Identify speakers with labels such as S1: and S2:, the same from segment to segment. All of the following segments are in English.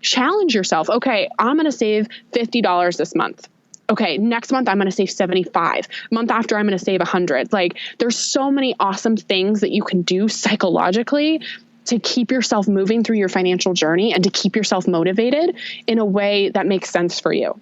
S1: challenge yourself. Okay, I'm going to save $50 this month. Okay, next month I'm going to save 75. Month after I'm going to save 100. Like, there's so many awesome things that you can do psychologically to keep yourself moving through your financial journey and to keep yourself motivated in a way that makes sense for you.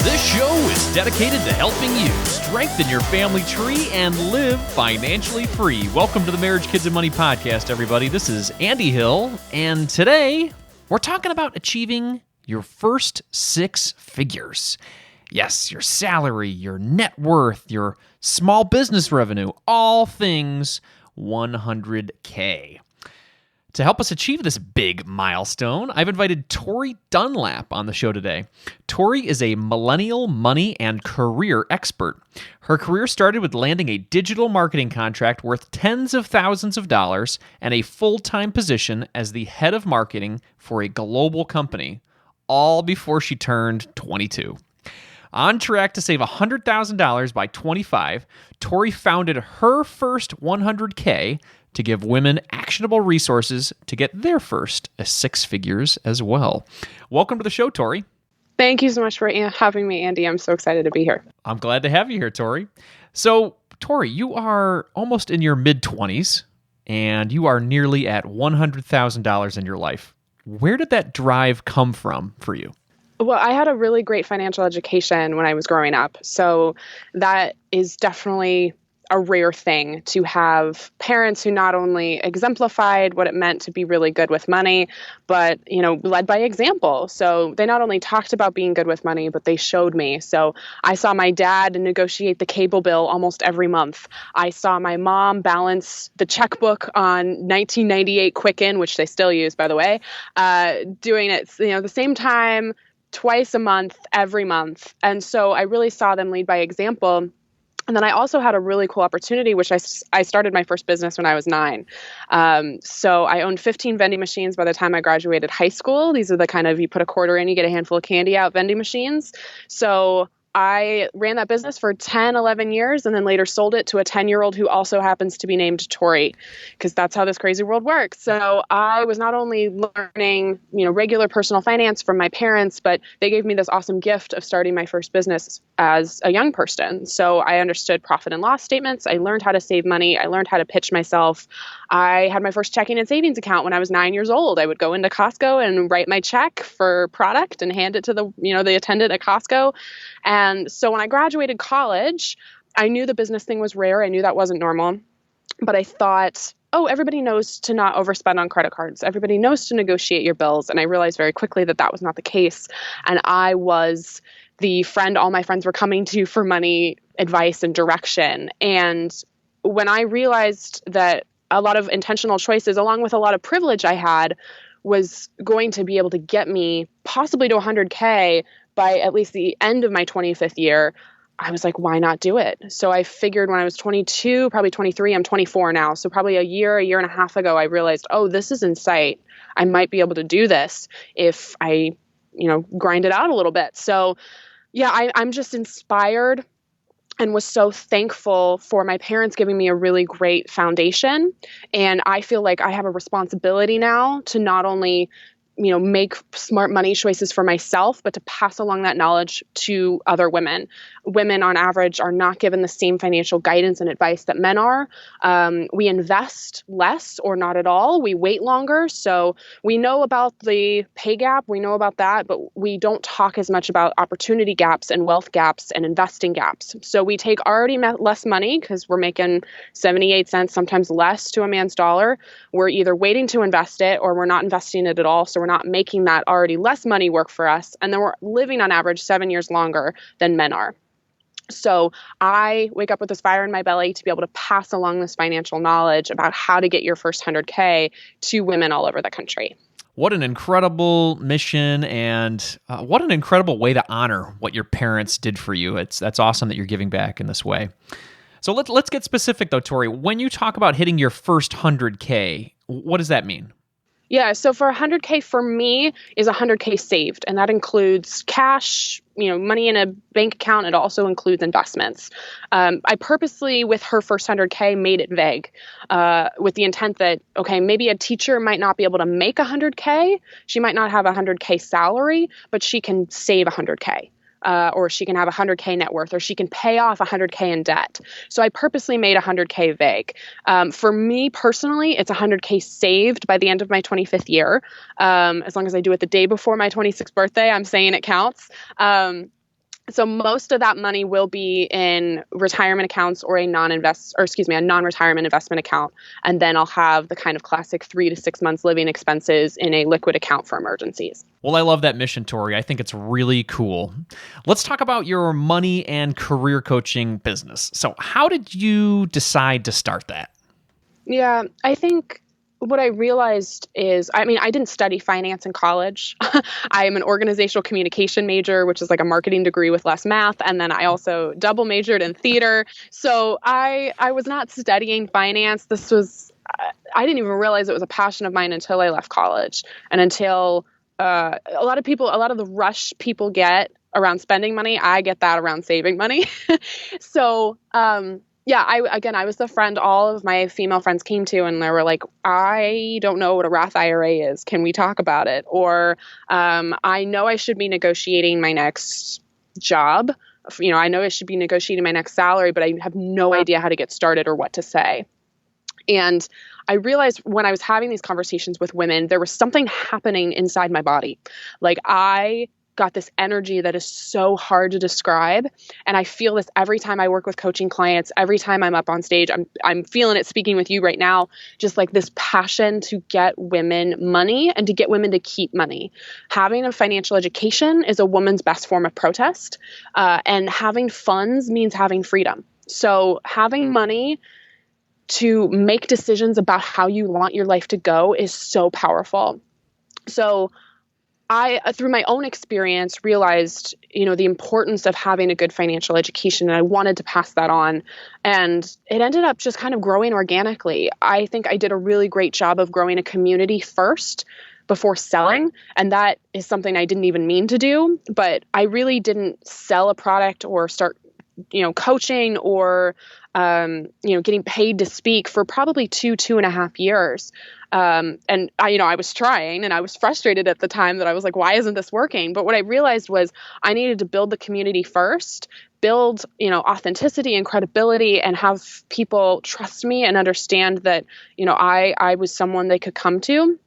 S2: This show is dedicated to helping you strengthen your family tree and live financially free. Welcome to the Marriage, Kids, and Money podcast, everybody. This is Andy Hill, and today we're talking about achieving your first 6 figures. Yes, your salary, your net worth, your small business revenue, all things 100K. To help us achieve this big milestone, I've invited Tori Dunlap on the show today. Tori is a millennial money and career expert. Her career started with landing a digital marketing contract worth tens of thousands of dollars and a full-time position as the head of marketing for a global company, all before she turned 22. On track to save $100,000 by 25, Tori founded her first 100K to give women actionable resources to get their first 6 figures as well. Welcome to the show, Tori.
S1: Thank you so much for having me, Andy. I'm so excited to be here.
S2: I'm glad to have you here, Tori. So, Tori, you are almost in your mid-20s, and you are nearly at $100,000 in your life. Where did that drive come from for you?
S1: Well, I had a really great financial education when I was growing up. So that is definitely a rare thing to have parents who not only exemplified what it meant to be really good with money, but, led by example. So they not only talked about being good with money, but they showed me. So I saw my dad negotiate the cable bill almost every month. I saw my mom balance the checkbook on 1998 Quicken, which they still use, by the way, doing it, the same time, twice a month, every month. And so I really saw them lead by example. And then I also had a really cool opportunity, which I started my first business when I was 9. So I owned 15 vending machines by the time I graduated high school. These are the kind of, you put a quarter in, you get a handful of candy out vending machines. So I ran that business for 10, 11 years and then later sold it to a 10-year-old who also happens to be named Tori, because that's how this crazy world works. So I was not only learning, regular personal finance from my parents, but they gave me this awesome gift of starting my first business as a young person. So I understood profit and loss statements. I learned how to save money. I learned how to pitch myself. I had my first checking and savings account when I was 9 years old. I would go into Costco and write my check for product and hand it to the attendant at Costco. And so when I graduated college, I knew the business thing was rare. I knew that wasn't normal. But I thought, everybody knows to not overspend on credit cards. Everybody knows to negotiate your bills. And I realized very quickly that that was not the case. And I was the friend all my friends were coming to for money advice and direction. And when I realized that a lot of intentional choices, along with a lot of privilege I had, was going to be able to get me possibly to 100K by at least the end of my 25th year, I was like, why not do it? So I figured when I was 22, probably 23, I'm 24 now. So probably a year and a half ago, I realized, this is in sight. I might be able to do this if I, grind it out a little bit. So yeah, I'm just inspired and was so thankful for my parents giving me a really great foundation. And I feel like I have a responsibility now to not only make smart money choices for myself, but to pass along that knowledge to other women. Women on average are not given the same financial guidance and advice that men are. We invest less or not at all. We wait longer. So we know about the pay gap. We know about that, but we don't talk as much about opportunity gaps and wealth gaps and investing gaps. So we take already less money because we're making 78 cents, sometimes less to a man's dollar. We're either waiting to invest it or we're not investing it at all. So we're not making that already less money work for us. And then we're living on average 7 years longer than men are. So I wake up with this fire in my belly to be able to pass along this financial knowledge about how to get your first 100K to women all over the country.
S2: What an incredible mission, and what an incredible way to honor what your parents did for you. That's awesome that you're giving back in this way. So let's get specific though, Tori. When you talk about hitting your first 100K, what does that mean?
S1: Yeah, so for 100K for me is 100K saved, and that includes cash, money in a bank account. It also includes investments. I purposely, with her first 100K, made it vague, with the intent that, okay, maybe a teacher might not be able to make 100K. She might not have a 100K salary, but she can save 100K. Or she can have 100K net worth, or she can pay off 100K in debt. So I purposely made 100K vague. For me personally, it's 100K saved by the end of my 25th year. As long as I do it the day before my 26th birthday, I'm saying it counts. So most of that money will be in retirement accounts or a non-retirement investment account. And then I'll have the kind of classic 3 to 6 months living expenses in a liquid account for emergencies.
S2: Well, I love that mission, Tori. I think it's really cool. Let's talk about your money and career coaching business. So how did you decide to start that?
S1: Yeah, I think what I realized is, I didn't study finance in college. I am an organizational communication major, which is like a marketing degree with less math. And then I also double majored in theater. So I was not studying finance. I didn't even realize it was a passion of mine until I left college and until a lot of the rush people get around spending money, I get that around saving money. So, yeah, I was the friend all of my female friends came to, and they were like, I don't know what a Roth IRA is. Can we talk about it? Or I know I should be negotiating my next job. I know I should be negotiating my next salary, but I have no idea how to get started or what to say. And I realized when I was having these conversations with women, there was something happening inside my body. Like I got this energy that is so hard to describe. And I feel this every time I work with coaching clients, every time I'm up on stage, I'm feeling it speaking with you right now, just like this passion to get women money and to get women to keep money. Having a financial education is a woman's best form of protest. And having funds means having freedom. So having money to make decisions about how you want your life to go is so powerful. So I, through my own experience, realized, the importance of having a good financial education, and I wanted to pass that on. And it ended up just kind of growing organically. I think I did a really great job of growing a community first before selling. And that is something I didn't even mean to do, but I really didn't sell a product or start, coaching or, getting paid to speak for probably 2.5 years. And I was trying and I was frustrated at the time that I was like, why isn't this working? But what I realized was I needed to build the community first, build, authenticity and credibility and have people trust me and understand that, I was someone they could come to.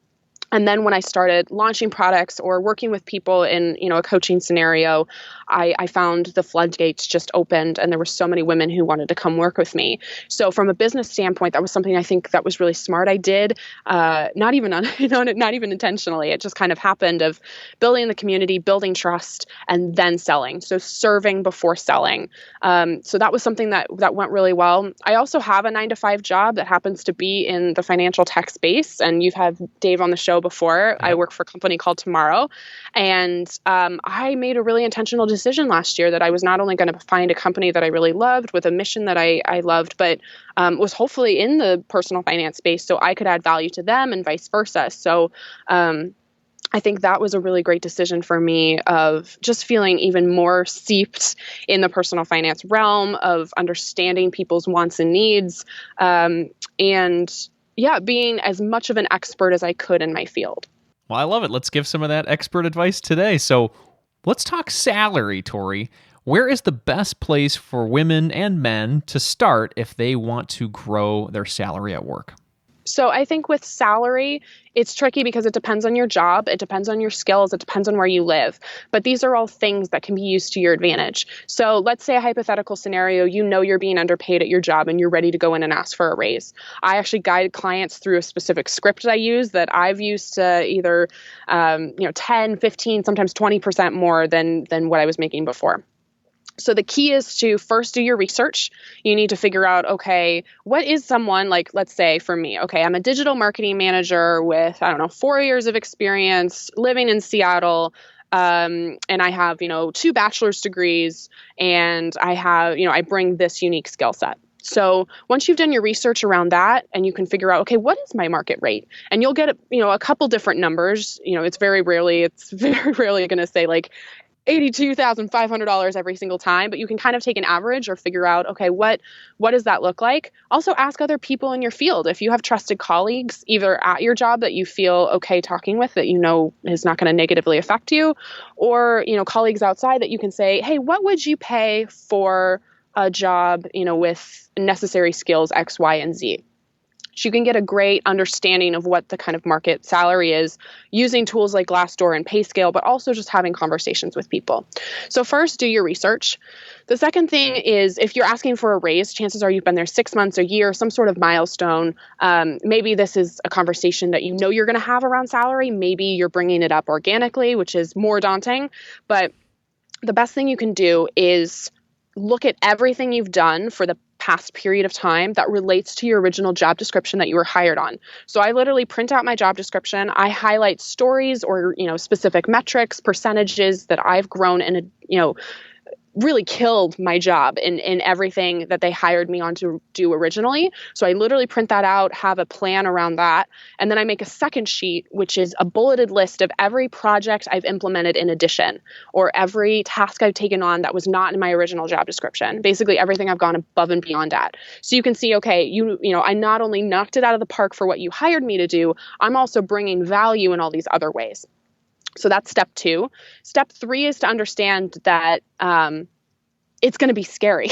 S1: And then when I started launching products or working with people in, a coaching scenario, I found the floodgates just opened and there were so many women who wanted to come work with me. So from a business standpoint, that was something I think that was really smart. I did, not even intentionally. It just kind of happened of building the community, building trust, and then selling. So serving before selling. So that was something that went really well. I also have a 9-to-5 job that happens to be in the financial tech space. And you've had Dave on the show before. I work for a company called Tomorrow. And I made a really intentional decision last year that I was not only going to find a company that I really loved with a mission that I loved, but was hopefully in the personal finance space so I could add value to them and vice versa. So I think that was a really great decision for me of just feeling even more seeped in the personal finance realm of understanding people's wants and needs, and being as much of an expert as I could in my field.
S2: Well, I love it. Let's give some of that expert advice today. So let's talk salary, Tori. Where is the best place for women and men to start if they want to grow their salary at work?
S1: So I think with salary, it's tricky because it depends on your job, it depends on your skills, it depends on where you live. But these are all things that can be used to your advantage. So let's say a hypothetical scenario, you're being underpaid at your job and you're ready to go in and ask for a raise. I actually guide clients through a specific script I use that I've used to either 10, 15, sometimes 20% more than what I was making before. So the key is to first do your research. You need to figure out, okay, what is someone like, let's say for me, okay, I'm a digital marketing manager with, 4 years of experience living in Seattle. And I have, 2 bachelor's degrees and I have, I bring this unique skill set. So once you've done your research around that and you can figure out, okay, what is my market rate? And you'll get, a couple different numbers. It's very rarely going to say like $82,500 every single time, but you can kind of take an average or figure out, okay, what does that look like? Also ask other people in your field. If you have trusted colleagues, either at your job that you feel okay talking with, that is not going to negatively affect you, or, colleagues outside that you can say, hey, what would you pay for a job, with necessary skills X, Y, and Z? So you can get a great understanding of what the kind of market salary is using tools like Glassdoor and PayScale, but also just having conversations with people. So first, do your research. The second thing is, if you're asking for a raise, chances are you've been there 6 months, a year, some sort of milestone. Maybe this is a conversation that you're going to have around salary. Maybe you're bringing it up organically, which is more daunting. But the best thing you can do is look at everything you've done for the past period of time that relates to your original job description that you were hired on. So I literally print out my job description. I highlight stories or, specific metrics, percentages that I've grown and, really killed my job in everything that they hired me on to do originally. So I literally print that out, have a plan around that. And then I make a second sheet, which is a bulleted list of every project I've implemented in addition, or every task I've taken on that was not in my original job description. Basically everything I've gone above and beyond at. So you can see, okay, I not only knocked it out of the park for what you hired me to do, I'm also bringing value in all these other ways. So that's step 2. Step 3 is to understand that it's going to be scary.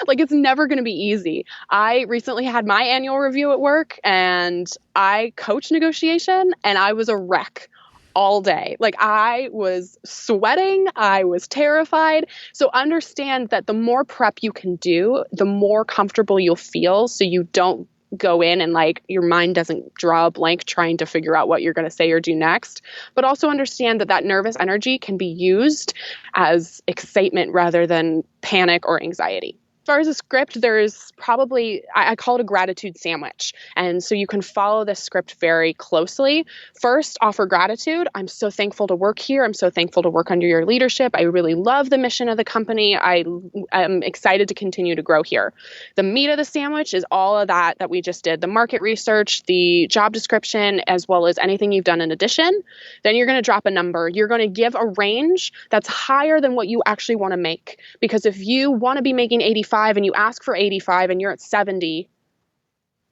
S1: Like, it's never going to be easy. I recently had my annual review at work and I coached negotiation and I was a wreck all day. Like, I was sweating. I was terrified. So understand that the more prep you can do, the more comfortable you'll feel, so you don't go in and your mind doesn't draw a blank trying to figure out what you're going to say or do next. But also understand that nervous energy can be used as excitement rather than panic or anxiety. As far as a script, there's probably, I call it a gratitude sandwich. And so you can follow this script very closely. First, offer gratitude. I'm so thankful to work here. I'm so thankful to work under your leadership. I really love the mission of the company. I am excited to continue to grow here. The meat of the sandwich is all of that we just did, the market research, the job description, as well as anything you've done in addition. Then you're going to drop a number. You're going to give a range that's higher than what you actually want to make. Because if you want to be making 85 and you ask for 85 and you're at 70,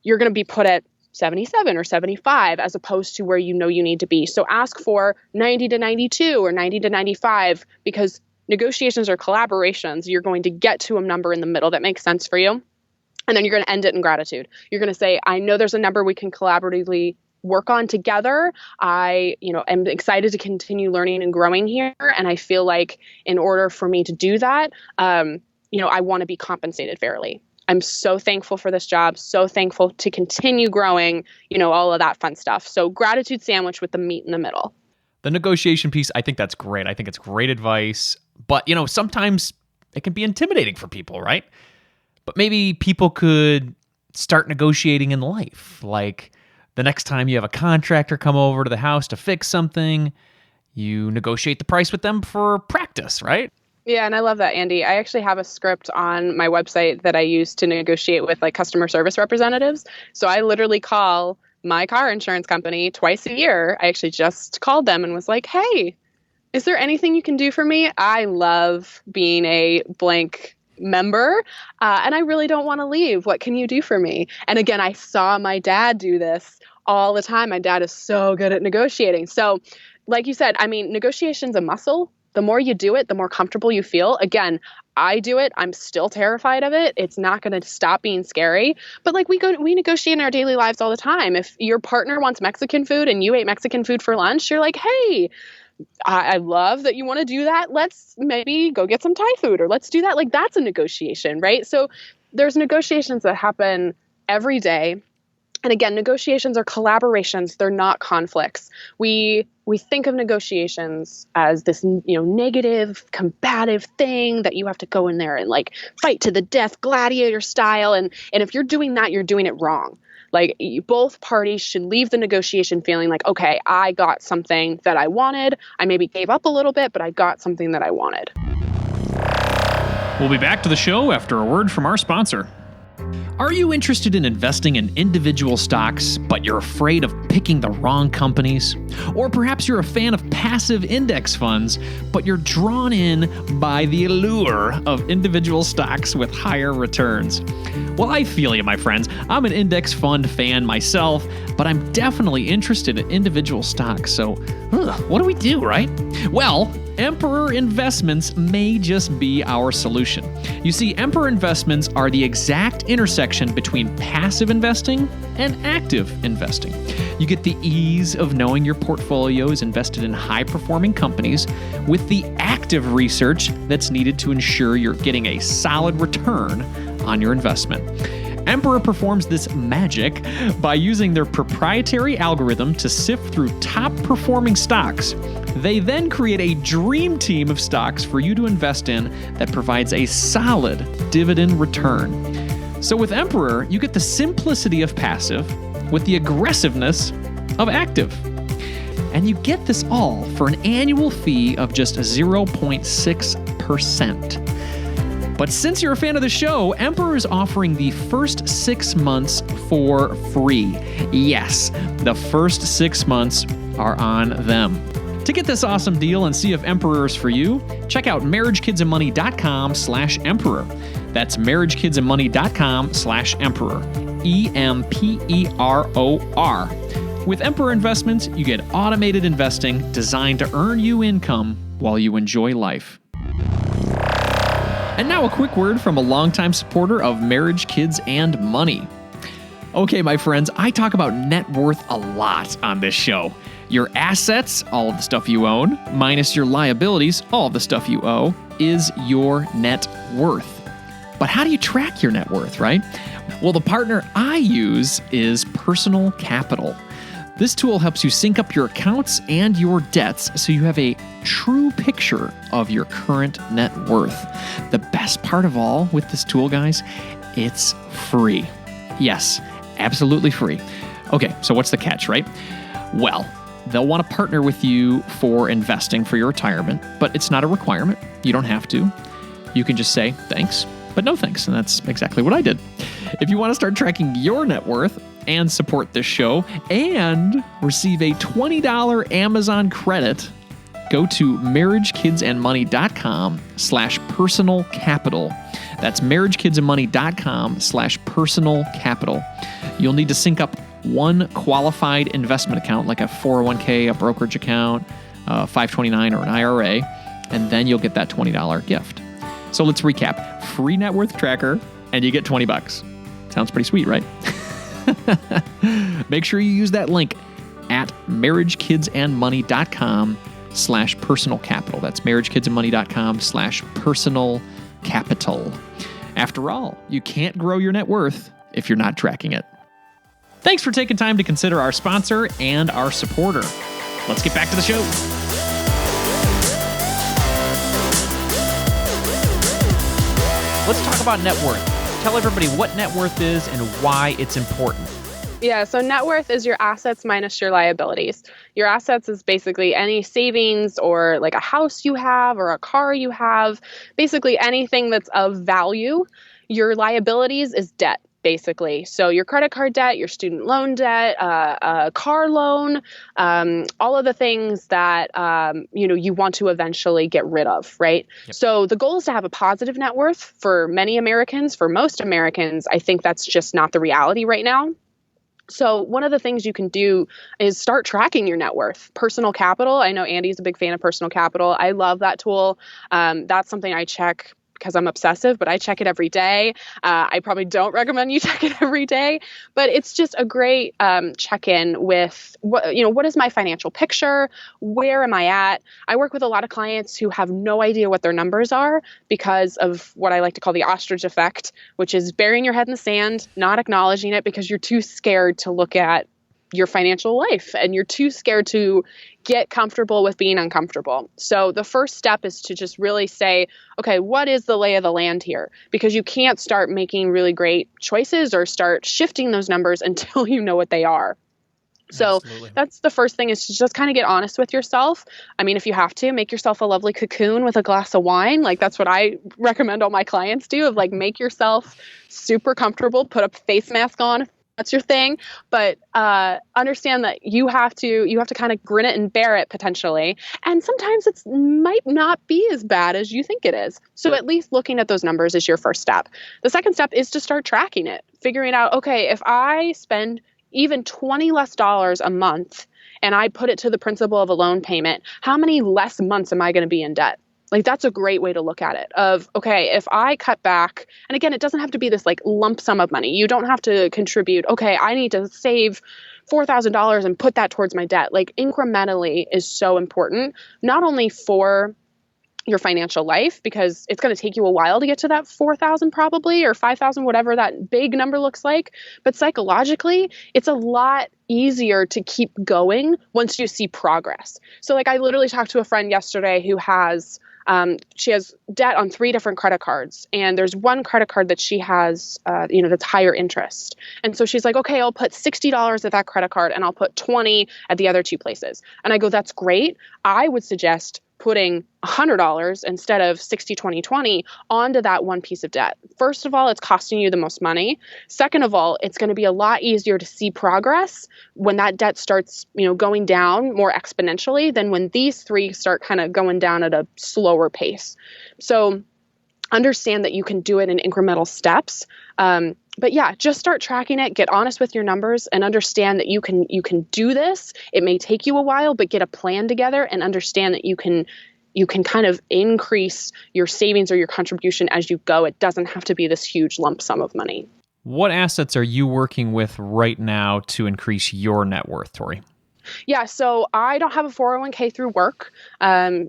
S1: you're going to be put at 77 or 75 as opposed to where you need to be. So ask for 90 to 92 or 90 to 95, because negotiations are collaborations. You're going to get to a number in the middle that makes sense for you. And then you're going to end it in gratitude. You're going to say, I know there's a number we can collaboratively work on together. I, am excited to continue learning and growing here. And I feel like in order for me to do that, I want to be compensated fairly. I'm so thankful for this job, so thankful to continue growing, all of that fun stuff. So gratitude sandwich with the meat in the middle.
S2: The negotiation piece, I think that's great. I think it's great advice. But, sometimes it can be intimidating for people, right? But maybe people could start negotiating in life. Like the next time you have a contractor come over to the house to fix something, you negotiate the price with them for practice, right?
S1: Yeah, and I love that, Andy. I actually have a script on my website that I use to negotiate with customer service representatives. So I literally call my car insurance company twice a year. I actually just called them and was like, hey, is there anything you can do for me? I love being a blank member and I really don't want to leave. What can you do for me? And again, I saw my dad do this all the time. My dad is so good at negotiating. So like you said, negotiation's a muscle. The more you do it, the more comfortable you feel. Again, I do it. I'm still terrified of it. It's not going to stop being scary. But we negotiate in our daily lives all the time. If your partner wants Mexican food and you ate Mexican food for lunch, you're like, hey, I love that you want to do that. Let's maybe go get some Thai food, or let's do that. That's a negotiation, right? So there's negotiations that happen every day. And again, negotiations are collaborations. They're not conflicts. We think of negotiations as this, negative, combative thing that you have to go in there and fight to the death, gladiator style. And if you're doing that, you're doing it wrong. Both parties should leave the negotiation feeling like, okay, I got something that I wanted. I maybe gave up a little bit, but I got something that I wanted.
S2: We'll be back to the show after a word from our sponsor. Are you interested in investing in individual stocks, but you're afraid of picking the wrong companies? Or perhaps you're a fan of passive index funds, but you're drawn in by the allure of individual stocks with higher returns? Well, I feel you, my friends. I'm an index fund fan myself, but I'm definitely interested in individual stocks. So, what do we do, right? Well, Emperor Investments may just be our solution. You see, Emperor Investments are the exact intersection between passive investing and active investing. You get the ease of knowing your portfolio is invested in high-performing companies with the active research that's needed to ensure you're getting a solid return on your investment. Emperor performs this magic by using their proprietary algorithm to sift through top-performing stocks. They then create a dream team of stocks for you to invest in that provides a solid dividend return. So with Emperor, you get the simplicity of passive with the aggressiveness of active. And you get this all for an annual fee of just 0.6%. But since you're a fan of the show, Emperor is offering the first 6 months for free. Yes, the first 6 months are on them. To get this awesome deal and see if Emperor is for you, check out marriagekidsandmoney.com/emperor. That's marriagekidsandmoney.com/emperor. EMPEROR. With Emperor Investments, you get automated investing designed to earn you income while you enjoy life. And now a quick word from a longtime supporter of Marriage, Kids, and Money. Okay, my friends, I talk about net worth a lot on this show. Your assets, all of the stuff you own, minus your liabilities, all of the stuff you owe, is your net worth. But how do you track your net worth, right? Well, the partner I use is Personal Capital. This tool helps you sync up your accounts and your debts so you have a true picture of your current net worth. The best part of all with this tool, guys, it's free. Yes, absolutely free. Okay, so what's the catch, right? Well, they'll want to partner with you for investing for your retirement, but it's not a requirement. You don't have to. You can just say thanks, but no thanks, and that's exactly what I did. If you want to start tracking your net worth and support this show and receive a $20 Amazon credit, go to marriagekidsandmoney.com/personal capital. That's marriagekidsandmoney.com/personal capital. You'll need to sync up one qualified investment account like a 401k, a brokerage account, a 529, or an IRA, and then you'll get that $20 gift. So let's recap. Free net worth tracker, and you get $20. Sounds pretty sweet, right? Make sure you use that link at marriagekidsandmoney.com/personal capital. That's marriagekidsandmoney.com/personal capital. After all, you can't grow your net worth if you're not tracking it. Thanks for taking time to consider our sponsor and our supporter. Let's get back to the show. Let's talk about net worth. Tell everybody what net worth is and why it's important.
S1: Yeah, so net worth is your assets minus your liabilities. Your assets is basically any savings or like a house you have or a car you have, basically anything that's of value. Your liabilities is debt, basically. So your credit card debt, your student loan debt, a car loan, all of the things that you want to eventually get rid of, right? Yep. So the goal is to have a positive net worth for many Americans. For most Americans, I think that's just not the reality right now. So one of the things you can do is start tracking your net worth. Personal Capital. I know Andy's a big fan of Personal Capital. I love that tool. That's something I check because I'm obsessive, but I check it every day. I probably don't recommend you check it every day, but it's just a great check-in with what is my financial picture? Where am I at? I work with a lot of clients who have no idea what their numbers are because of what I like to call the ostrich effect, which is burying your head in the sand, not acknowledging it because you're too scared to look at your financial life and you're too scared to get comfortable with being uncomfortable. So the first step is to just really say, okay, what is the lay of the land here? Because you can't start making really great choices or start shifting those numbers until you know what they are. So
S2: Absolutely.
S1: that's the first thing, is to just kind of get honest with yourself. I mean, if you have to, make yourself a lovely cocoon with a glass of wine. Like, that's what I recommend all my clients do, of like, make yourself super comfortable, put a face mask on if that's your thing. But understand that you have to kind of grin it and bear it potentially. And sometimes it might not be as bad as you think it is. So at least looking at those numbers is your first step. The second step is to start tracking it, figuring out, okay, if I spend even $20 less a month and I put it to the principal of a loan payment, how many less months am I going to be in debt? Like, that's a great way to look at it, of, okay, if I cut back, and again, it doesn't have to be this like lump sum of money. You don't have to contribute, okay, I need to save $4,000 and put that towards my debt. Like, incrementally is so important, not only for your financial life, because it's going to take you a while to get to that 4,000 probably, or 5,000, whatever that big number looks like. But psychologically, it's a lot easier to keep going once you see progress. So like, I literally talked to a friend yesterday who has, she has debt on 3 different credit cards. And there's one credit card that she has, that's higher interest. And so she's like, okay, I'll put $60 at that credit card and I'll put 20 at the other 2 places. And I go, that's great. I would suggest putting $100 instead of 60, 20, 20 onto that one piece of debt. First of all, it's costing you the most money. Second of all, it's going to be a lot easier to see progress when that debt starts, going down more exponentially than when these 3 start kind of going down at a slower pace. So understand that you can do it in incremental steps. But yeah, just start tracking it, get honest with your numbers, and understand that you can do this. It may take you a while, but get a plan together and understand that you can kind of increase your savings or your contribution as you go. It doesn't have to be this huge lump sum of money.
S2: What assets are you working with right now to increase your net worth, Tori?
S1: Yeah, so I don't have a 401k through work.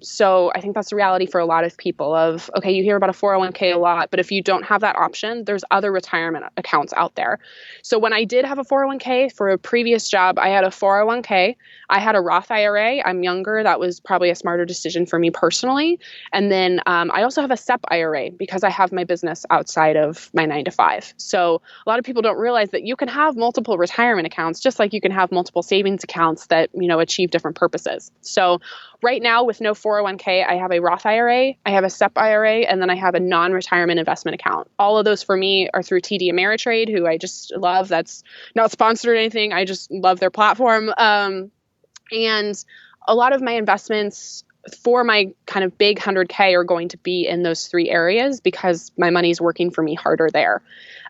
S1: So I think that's the reality for a lot of people of, okay, you hear about a 401k a lot, but if you don't have that option, there's other retirement accounts out there. So when I did have a 401k for a previous job, I had a 401k, I had a Roth IRA. I'm younger. That was probably a smarter decision for me personally. And then I also have a SEP IRA because I have my business outside of my 9 to 5. So a lot of people don't realize that you can have multiple retirement accounts, just like you can have multiple savings accounts that, achieve different purposes. So right now with no 401k, I have a Roth IRA, I have a SEP IRA, and then I have a non-retirement investment account. All of those for me are through TD Ameritrade, who I just love. That's not sponsored or anything. I just love their platform. And a lot of my investments for my kind of big 100K are going to be in those 3 areas because my money's working for me harder there.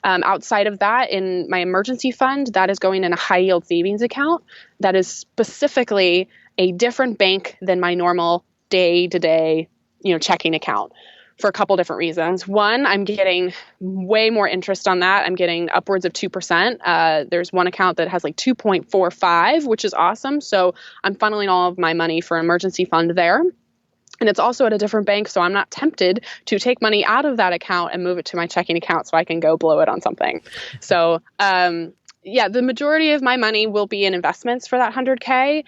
S1: Outside of that, in my emergency fund, that is going in a high yield savings account that is specifically a different bank than my normal day-to-day, checking account for a couple different reasons. One, I'm getting way more interest on that. I'm getting upwards of 2%. There's one account that has like 2.45, which is awesome. So I'm funneling all of my money for emergency fund there. And it's also at a different bank, so I'm not tempted to take money out of that account and move it to my checking account so I can go blow it on something. So, the majority of my money will be in investments for that 100K.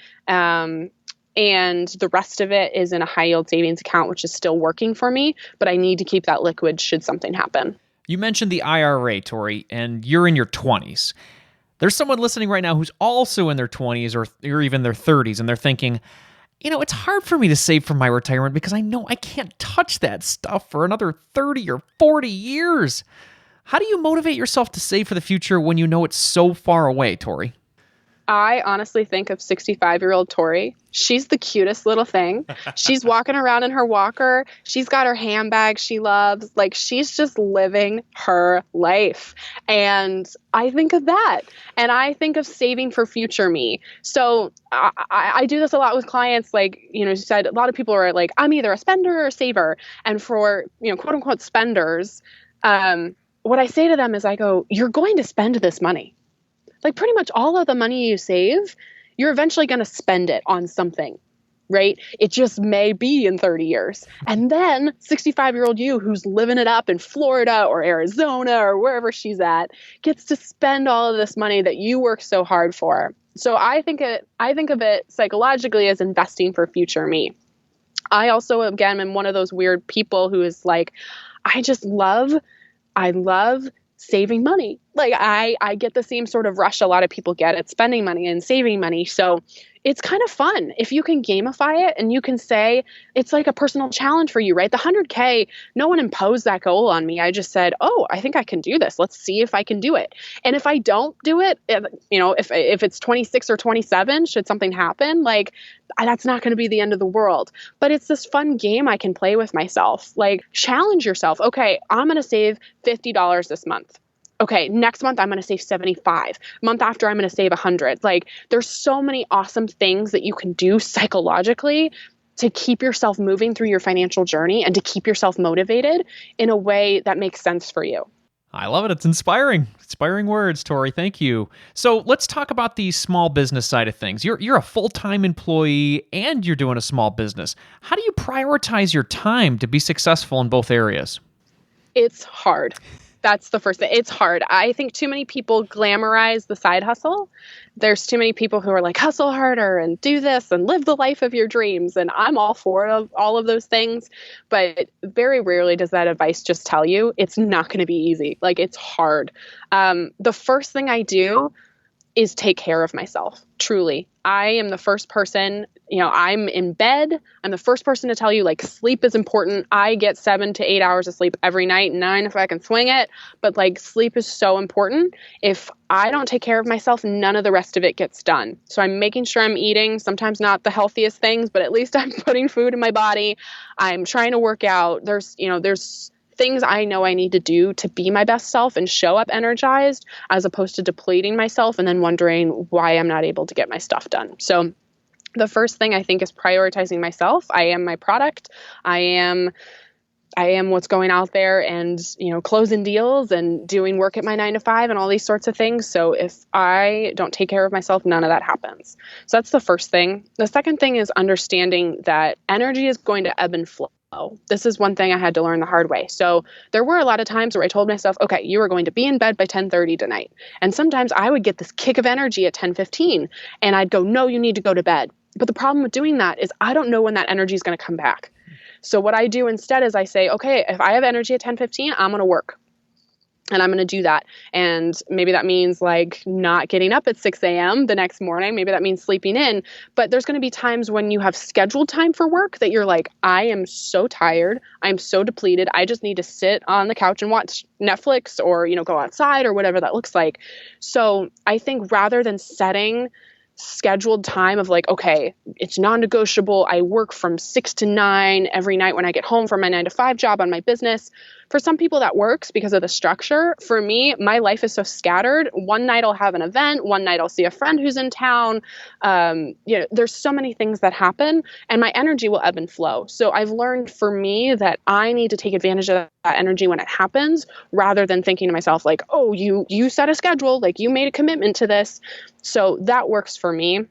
S1: And the rest of it is in a high yield savings account, which is still working for me, but I need to keep that liquid should something happen.
S2: You mentioned the IRA, Tori, and you're in your 20s. There's someone listening right now who's also in their 20s or even their 30s, and they're thinking, it's hard for me to save for my retirement because I know I can't touch that stuff for another 30 or 40 years. How do you motivate yourself to save for the future when you know it's so far away, Tori?
S1: I honestly think of 65-year-old Tori. She's the cutest little thing. She's walking around in her walker. She's got her handbag she loves. Like, she's just living her life. And I think of that. And I think of saving for future me. So I do this a lot with clients. Like, you said, a lot of people are like, I'm either a spender or a saver. And for, quote unquote spenders, what I say to them is I go, you're going to spend this money. Like, pretty much all of the money you save, you're eventually going to spend it on something, right? It just may be in 30 years. And then 65-year-old you who's living it up in Florida or Arizona or wherever she's at gets to spend all of this money that you work so hard for. So I think of it psychologically as investing for future me. I also, again, am one of those weird people who is like, I love saving money. Like I get the same sort of rush a lot of people get at spending money and saving money. So it's kind of fun if you can gamify it and you can say it's like a personal challenge for you, right? The 100K, no one imposed that goal on me. I just said, oh, I think I can do this. Let's see if I can do it. And if I don't do it, if it's 26 or 27, should something happen, like that's not going to be the end of the world. But it's this fun game I can play with myself. Like challenge yourself. Okay, I'm going to save $50 this month. Okay, next month I'm going to save 75. Month after I'm going to save 100. Like there's so many awesome things that you can do psychologically to keep yourself moving through your financial journey and to keep yourself motivated in a way that makes sense for you.
S2: I love it. It's inspiring. Inspiring words, Tori. Thank you. So let's talk about the small business side of things. You're a full-time employee and you're doing a small business. How do you prioritize your time to be successful in both areas?
S1: It's hard. That's the first thing. It's hard. I think too many people glamorize the side hustle. There's too many people who are like, hustle harder and do this and live the life of your dreams. And I'm all for all of those things. But very rarely does that advice just tell you it's not going to be easy. Like it's hard. The first thing I do is take care of myself. Truly. I am the first person, I'm in bed. I'm the first person to tell you like sleep is important. I get 7 to 8 hours of sleep every night, 9 if I can swing it. But like sleep is so important. If I don't take care of myself, none of the rest of it gets done. So I'm making sure I'm eating, sometimes not the healthiest things, but at least I'm putting food in my body. I'm trying to work out. There's things I know I need to do to be my best self and show up energized, as opposed to depleting myself and then wondering why I'm not able to get my stuff done. So the first thing I think is prioritizing myself. I am my product. I am what's going out there and, closing deals and doing work at my 9 to 5 and all these sorts of things. So if I don't take care of myself, none of that happens. So that's the first thing. The second thing is understanding that energy is going to ebb and flow. This is one thing I had to learn the hard way. So there were a lot of times where I told myself, okay, you are going to be in bed by 10:30 tonight. And sometimes I would get this kick of energy at 10:15 and I'd go, no, you need to go to bed. But the problem with doing that is I don't know when that energy is going to come back. So what I do instead is I say, okay, if I have energy at 10:15, I'm going to work. And I'm going to do that. And maybe that means like not getting up at 6 a.m. the next morning. Maybe that means sleeping in. But there's going to be times when you have scheduled time for work that you're like, I am so tired. I'm so depleted. I just need to sit on the couch and watch Netflix or, go outside or whatever that looks like. So I think rather than setting scheduled time of like, okay, it's non-negotiable. I work from 6 to 9 every night when I get home from my 9 to 5 job on my business. For some people that works because of the structure. For me, my life is so scattered. One night I'll have an event. One night I'll see a friend who's in town. There's so many things that happen and my energy will ebb and flow. So I've learned for me that I need to take advantage of that energy when it happens rather than thinking to myself like, oh, you set a schedule, like you made a commitment to this. So that works for me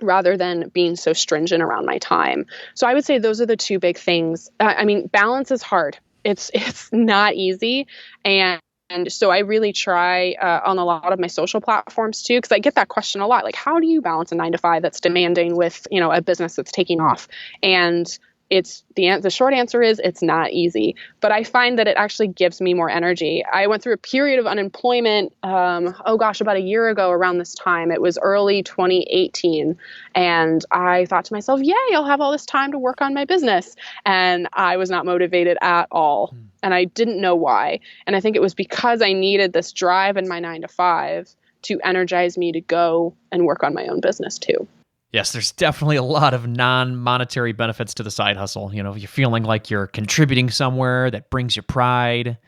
S1: rather than being so stringent around my time. So I would say those are the two big things. Balance is hard. It's not easy. And so I really try on a lot of my social platforms too, because I get that question a lot. Like, how do you balance a 9 to 5 that's demanding with, a business that's taking off? And it's the short answer is it's not easy, but I find that it actually gives me more energy. I went through a period of unemployment, about a year ago around this time. It was early 2018. And I thought to myself, yay, I'll have all this time to work on my business. And I was not motivated at all. And I didn't know why. And I think it was because I needed this drive in my 9 to 5 to energize me to go and work on my own business too.
S2: Yes, there's definitely a lot of non-monetary benefits to the side hustle. You're feeling like you're contributing somewhere that brings you pride,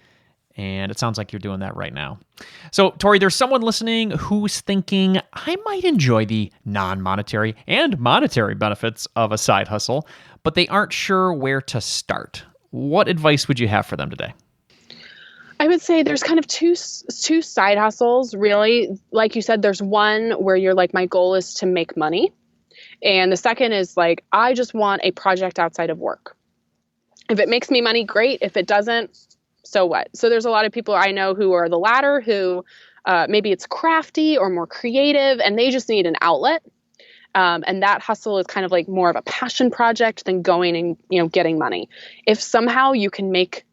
S2: and it sounds like you're doing that right now. So, Tori, there's someone listening who's thinking, I might enjoy the non-monetary and monetary benefits of a side hustle, but they aren't sure where to start. What advice would you have for them today?
S1: I would say there's kind of two side hustles, really. Like you said, there's one where you're like, my goal is to make money. And the second is like, I just want a project outside of work. If it makes me money, great. If it doesn't, so what? So there's a lot of people I know who are the latter, who maybe it's crafty or more creative, and they just need an outlet. And that hustle is kind of like more of a passion project than going and, getting money. If somehow you can make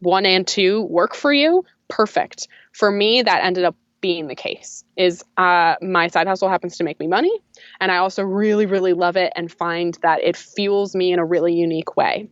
S1: 1 and 2 work for you, perfect. for me, that ended up being the case. Is my side hustle happens to make me money, and I also really, really love it and find that it fuels me in a really unique way.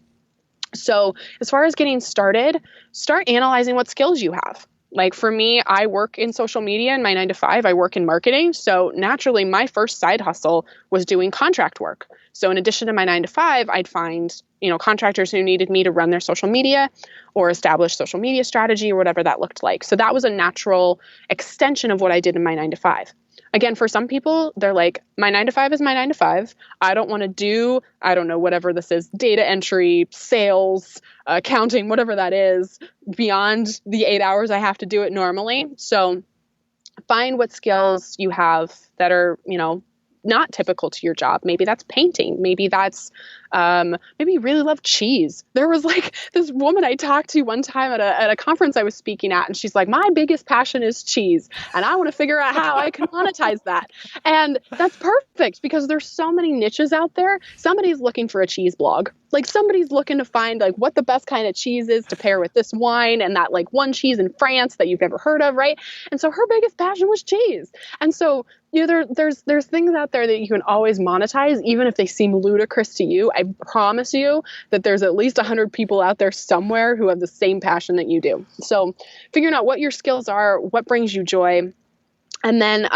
S1: So as far as getting started, start analyzing what skills you have. Like for me, I work in social media in my 9 to 5. I work in marketing. So naturally, my first side hustle was doing contract work. So in addition to my 9 to 5, I'd find, contractors who needed me to run their social media or establish social media strategy or whatever that looked like. So that was a natural extension of what I did in my 9 to 5. Again, for some people, they're like, my 9 to 5 is my 9 to 5. I don't want to do, I don't know, whatever this is, data entry, sales, accounting, whatever that is, beyond the 8 hours I have to do it normally. So find what skills you have that are, not typical to your job. Maybe that's painting. Maybe that's, maybe you really love cheese. There was like this woman I talked to one time at a conference I was speaking at, and she's like, my biggest passion is cheese, and I want to figure out how I can monetize that. And that's perfect because there's so many niches out there. Somebody's looking for a cheese blog. Like somebody's looking to find like what the best kind of cheese is to pair with this wine and that like one cheese in France that you've never heard of, right? And so her biggest passion was cheese. And so there's things out there that you can always monetize, even if they seem ludicrous to you. I promise you that there's at least 100 people out there somewhere who have the same passion that you do. So figuring out what your skills are, what brings you joy. And then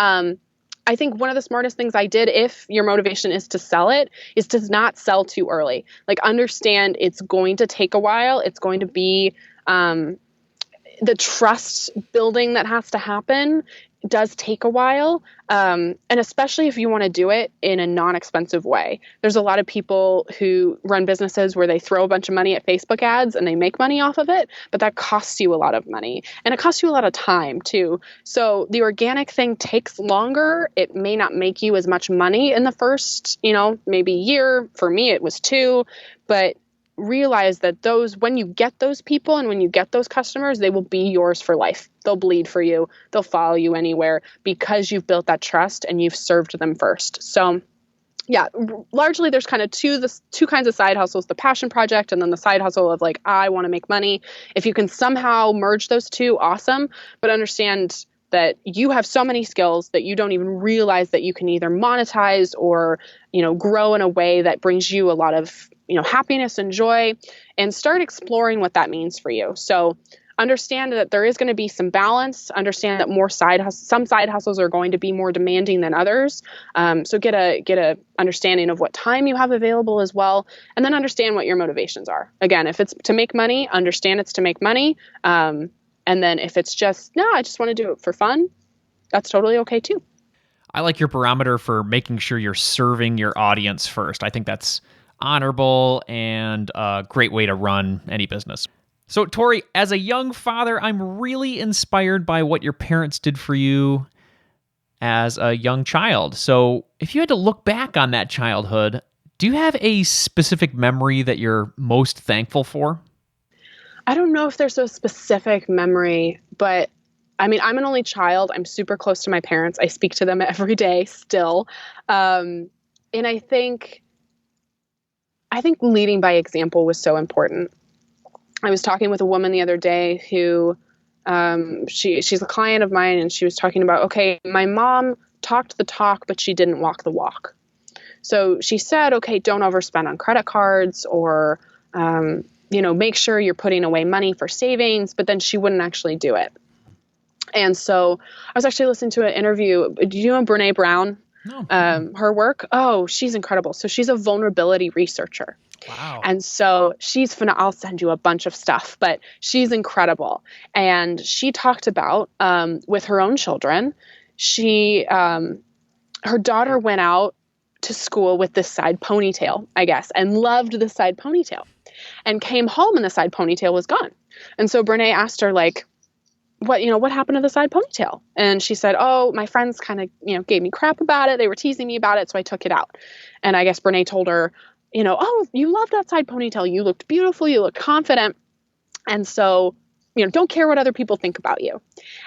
S1: I think one of the smartest things I did, if your motivation is to sell it, is to not sell too early. Like understand it's going to take a while. It's going to be the trust building that has to happen does take a while. And especially if you want to do it in a non-expensive way. There's a lot of people who run businesses where they throw a bunch of money at Facebook ads and they make money off of it, but that costs you a lot of money and it costs you a lot of time too. So the organic thing takes longer. It may not make you as much money in the first, maybe year. For me, it was 2, but realize that when you get those people and when you get those customers, they will be yours for life. They'll bleed for you. They'll follow you anywhere because you've built that trust and you've served them first. So yeah, largely there's kind of two kinds of side hustles, the passion project and then the side hustle of like, I want to make money. If you can somehow merge those two, awesome. But understand that you have so many skills that you don't even realize that you can either monetize or, grow in a way that brings you a lot of, happiness and joy, and start exploring what that means for you. So understand that there is going to be some balance. Understand that some side hustles are going to be more demanding than others. So get a understanding of what time you have available as well, and then understand what your motivations are. Again, if it's to make money, understand it's to make money. And then if it's just, no, I just want to do it for fun, that's totally okay too.
S2: I like your barometer for making sure you're serving your audience first. I think that's honorable and a great way to run any business. So Tori, as a young father, I'm really inspired by what your parents did for you as a young child. So if you had to look back on that childhood, do you have a specific memory that you're most thankful for?
S1: I don't know if there's a specific memory, but I mean, I'm an only child. I'm super close to my parents. I speak to them every day still. And I think leading by example was so important. I was talking with a woman the other day who, she's a client of mine, and she was talking about, okay, my mom talked the talk, but she didn't walk the walk. So she said, okay, don't overspend on credit cards or, make sure you're putting away money for savings, but then she wouldn't actually do it. And so I was actually listening to an interview. Do you know Brene Brown?
S2: No.
S1: Her work? Oh, she's incredible. So she's a vulnerability researcher.
S2: Wow.
S1: And so she's phenomenal. I'll send you a bunch of stuff, but she's incredible. And she talked about, with her own children, her daughter went out to school with this side ponytail, I guess, and loved the side ponytail, and came home and the side ponytail was gone. And so Brene asked her, like, what happened to the side ponytail? And she said, oh, my friends kind of, gave me crap about it. They were teasing me about it. So I took it out. And I guess Brene told her, oh, you loved that side ponytail. You looked beautiful. You looked confident. And so, don't care what other people think about you.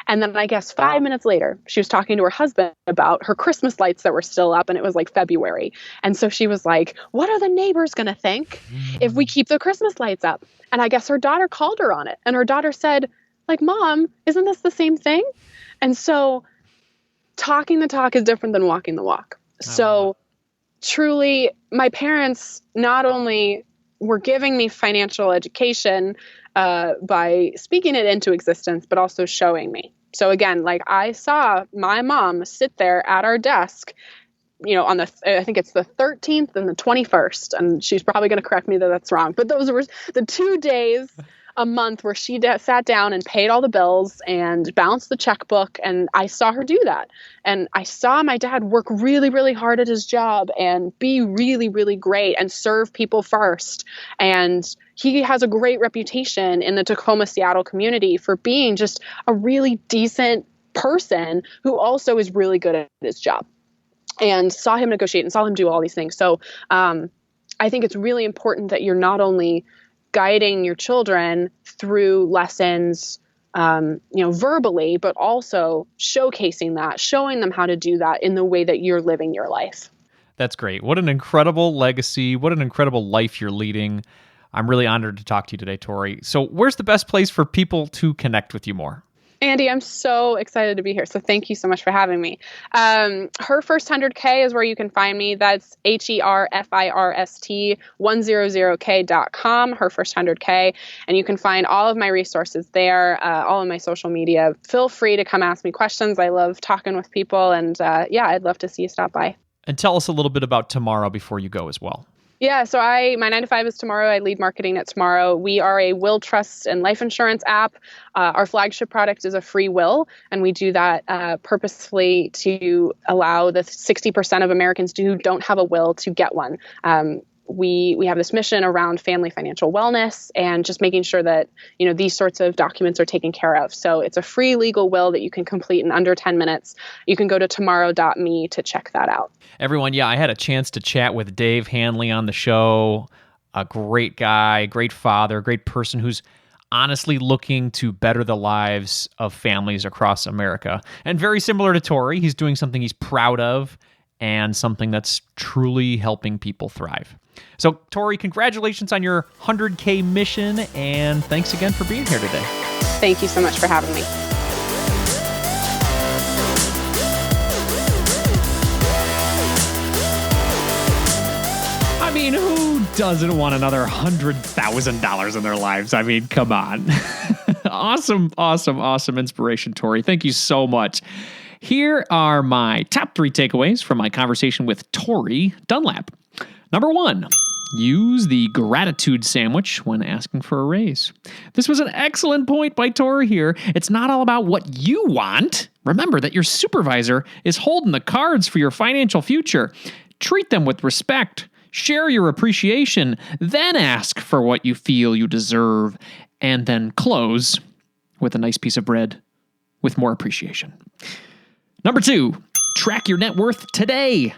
S1: And then I guess 5 minutes later, she was talking to her husband about her Christmas lights that were still up. And it was like February. And so she was like, what are the neighbors going to think if we keep the Christmas lights up? And I guess her daughter called her on it. And her daughter said, like, Mom, isn't this the same thing? And so talking the talk is different than walking the walk. So truly, my parents not only were giving me financial education by speaking it into existence, but also showing me. So again, like, I saw my mom sit there at our desk, on I think it's the 13th and the 21st, and she's probably going to correct me that that's wrong, but those were the 2 days a month where she sat down and paid all the bills and balanced the checkbook. And I saw her do that. And I saw my dad work really, really hard at his job and be really, really great and serve people first. And he has a great reputation in the Tacoma, Seattle community for being just a really decent person who also is really good at his job, and saw him negotiate and saw him do all these things. So I think it's really important that you're not only guiding your children through lessons, verbally, but also showcasing that, showing them how to do that in the way that you're living your life.
S2: That's great. What an incredible legacy. What an incredible life you're leading. I'm really honored to talk to you today, Tori. So where's the best place for people to connect with you more?
S1: Andy, I'm so excited to be here. So thank you so much for having me. Her First 100K is where you can find me. That's HERFIRST100K.com, Her First 100K. And you can find all of my resources there, all of my social media. Feel free to come ask me questions. I love talking with people. And I'd love to see you stop by.
S2: And tell us a little bit about tomorrow before you go as well.
S1: Yeah, so my 9 to 5 is tomorrow. I lead marketing at Tomorrow. We are a will, trust, and life insurance app. Our flagship product is a free will, and we do that purposefully to allow the 60% of Americans who don't have a will to get one. We have this mission around family financial wellness and just making sure that, these sorts of documents are taken care of. So it's a free legal will that you can complete in under 10 minutes. You can go to tomorrow.me to check that out.
S2: Everyone, I had a chance to chat with Dave Hanley on the show. A great guy, great father, great person who's honestly looking to better the lives of families across America. And very similar to Tori, he's doing something he's proud of and something that's truly helping people thrive. So, Tori, congratulations on your 100K mission, and thanks again for being here today.
S1: Thank you so much for having me.
S2: I mean, who doesn't want another $100,000 in their lives? I mean, come on. Awesome inspiration, Tori. Thank you so much. Here are my top 3 takeaways from my conversation with Tori Dunlap. Number 1, use the gratitude sandwich when asking for a raise. This was an excellent point by Tori here. It's not all about what you want. Remember that your supervisor is holding the cards for your financial future. Treat them with respect. Share your appreciation, then ask for what you feel you deserve, and then close with a nice piece of bread with more appreciation. Number 2, track your net worth today.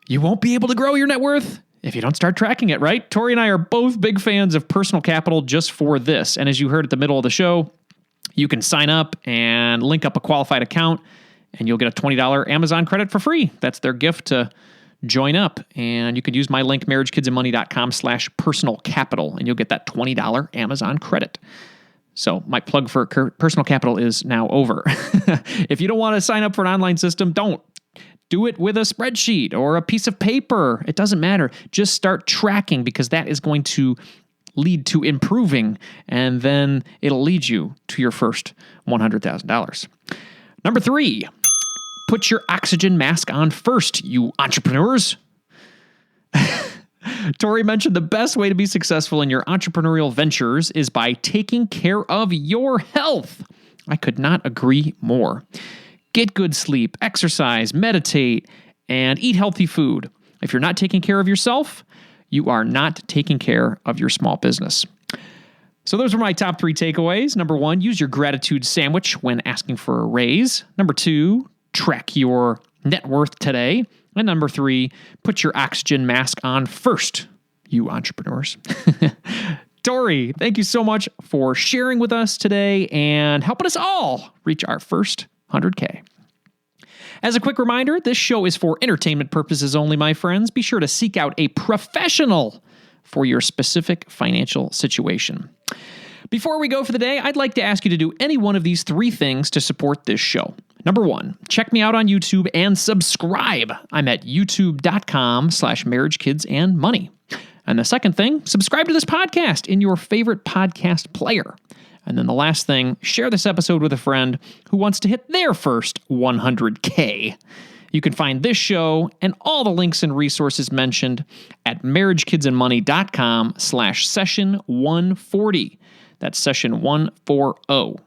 S2: You won't be able to grow your net worth if you don't start tracking it, right? Tori and I are both big fans of Personal Capital just for this. And as you heard at the middle of the show, you can sign up and link up a qualified account, and you'll get a $20 Amazon credit for free. That's their gift to join up. And you could use my link, marriagekidsandmoney.com/personal capital, and you'll get that $20 Amazon credit. So my plug for Personal Capital is now over. If you don't want to sign up for an online system, don't. Do it with a spreadsheet or a piece of paper. It doesn't matter. Just start tracking, because that is going to lead to improving, and then it'll lead you to your first $100,000. Number 3, put your oxygen mask on first, you entrepreneurs. Tori mentioned the best way to be successful in your entrepreneurial ventures is by taking care of your health. I could not agree more. Get good sleep, exercise, meditate, and eat healthy food. If you're not taking care of yourself, you are not taking care of your small business. So those were my top 3 takeaways. Number 1, use your gratitude sandwich when asking for a raise. Number 2, track your net worth today. And number 3, put your oxygen mask on first, you entrepreneurs. Tori, thank you so much for sharing with us today and helping us all reach our first 100K. As a quick reminder, this show is for entertainment purposes only, my friends. Be sure to seek out a professional for your specific financial situation. Before we go for the day, I'd like to ask you to do any one of these 3 things to support this show. Number 1, check me out on YouTube and subscribe. I'm at youtube.com/marriagekidsandmoney. And the second thing, subscribe to this podcast in your favorite podcast player. And then the last thing, share this episode with a friend who wants to hit their first 100K. You can find this show and all the links and resources mentioned at marriagekidsandmoney.com/session 140. That's session 140.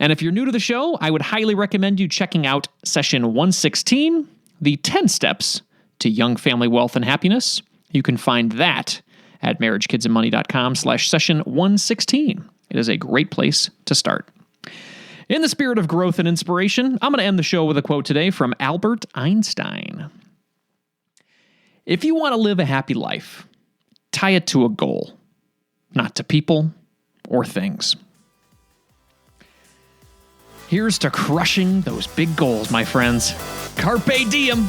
S2: And if you're new to the show, I would highly recommend you checking out session 116, the 10 steps to young family wealth and happiness. You can find that at marriagekidsandmoney.com/session 116. It is a great place to start. In the spirit of growth and inspiration, I'm going to end the show with a quote today from Albert Einstein. If you want to live a happy life, tie it to a goal, not to people or things. Here's to crushing those big goals, my friends. Carpe diem.